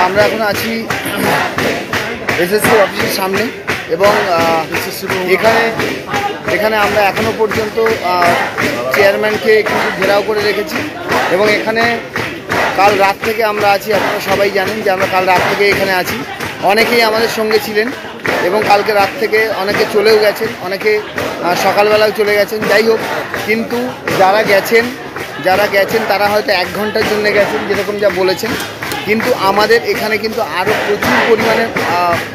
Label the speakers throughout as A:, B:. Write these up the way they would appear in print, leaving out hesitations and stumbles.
A: আমরা এখন আছি এসএসসি অফিসের সামনে এবং এখানে আমরা এখনও পর্যন্ত চেয়ারম্যানকে কিন্তু ঘেরাও করে রেখেছি এবং এখানে কাল রাত থেকে আমরা আছি। আপনারা সবাই জানেন যে আমরা কাল রাত থেকে এখানে আছি। অনেকেই আমাদের সঙ্গে ছিলেন এবং কালকে রাত থেকে অনেকে চলেও গেছেন, অনেকে সকালবেলাও চলে গেছেন। যাই হোক, কিন্তু যারা গেছেন তারা হয়তো 1 ঘন্টার জন্য গেছেন যেরকম যা বলেছেন, কিন্তু আমাদের এখানে কিন্তু আরও প্রচুর পরিমাণে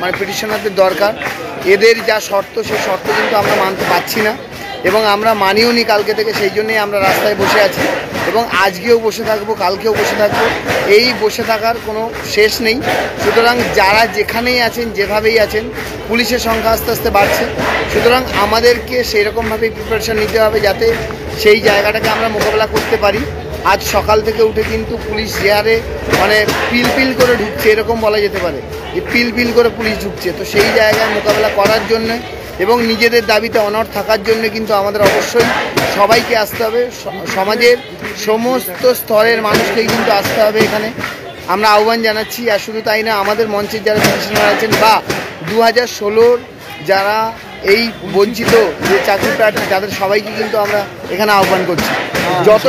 A: মানে পিটিশনারদের দরকার। এদের যা শর্ত, সেই শর্ত কিন্তু আমরা মানতে পারছি না এবং আমরা মানিও নি কালকে থেকে। সেই জন্যই আমরা রাস্তায় বসে আছি এবং আজকেও বসে থাকবো, কালকেও বসে থাকবো। এই বসে থাকার কোনো শেষ নেই। সুতরাং যারা যেখানেই আছেন, যেভাবেই আছেন, পুলিশের সংখ্যা আস্তে আস্তে বাড়ছে। সুতরাং আমাদেরকে সেই রকমভাবেই প্রিপারেশান নিতে হবে যাতে সেই জায়গাটাকে আমরা মোকাবেলা করতে পারি। আজ সকাল থেকে উঠে কিন্তু পুলিশ যে হারে মানে পিল করে ঢুকছে, এরকম বলা যেতে পারে যে পিল করে পুলিশ ঢুকছে। তো সেই জায়গায় মোকাবেলা করার জন্য এবং নিজেদের দাবিতে অনড় থাকার জন্য কিন্তু আমাদের অবশ্যই সবাইকে আসতে হবে। সমাজের সমস্ত স্তরের মানুষকেই কিন্তু আসতে হবে এখানে, আমরা আহ্বান জানাচ্ছি। আর শুধু তাই না, আমাদের মঞ্চের যারা পিটিশনার আছেন বা 2016 যারা এই বঞ্চিত যে চাকরি প্রার্থী, তাদের সবাইকে কিন্তু আমরা এখানে আহ্বান করছি যত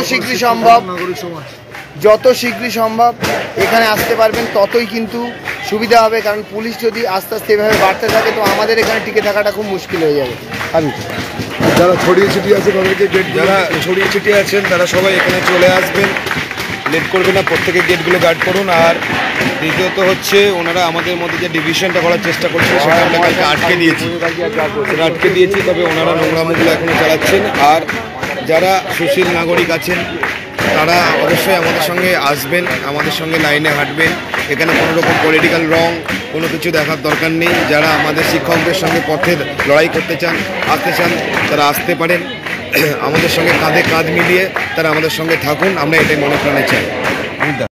A: শীঘ্রই সম্ভব এখানে আসতে পারবেন, ততই কিন্তু সুবিধা হবে। কারণ পুলিশ যদি আস্তে আস্তে এভাবে বাড়তে থাকে তো আমাদের এখানে টিকে থাকাটা খুব মুশকিল হয়ে যাবে।
B: যারা ছড়িয়ে ছিটিয়ে আছে তাদেরকে ছড়িয়ে ছিটিয়ে আছেন তারা সবাই এখানে চলে আসবেন, লেট করবে না, প্রত্যেকে গেটগুলো গার্ড করুন। আর দ্বিতীয়ত হচ্ছে, ওনারা আমাদের মধ্যে যে ডিভিশনটা করার চেষ্টা করছে সেটা আমরা কালকে আটকে দিয়েছি, তবে ওনারা নোংরামুগুলো এখনও চালাচ্ছেন। আর যারা সুশীল নাগরিক আছেন তারা অবশ্যই আমাদের সঙ্গে আসবেন, আমাদের সঙ্গে লাইনে হাঁটবেন। এখানে কোনো রকম পলিটিক্যাল রং কোনো কিছু দেখার দরকার নেই। যারা আমাদের শিক্ষকদের সঙ্গে পথে লড়াই করতে চান, আসতে চান, তারা আসতে পারেন। আমাদের সঙ্গে কাঁধে কাঁধ মিলিয়ে তারা আমাদের সঙ্গে থাকুন, আমরা এটাই মনে প্রাণে চাই।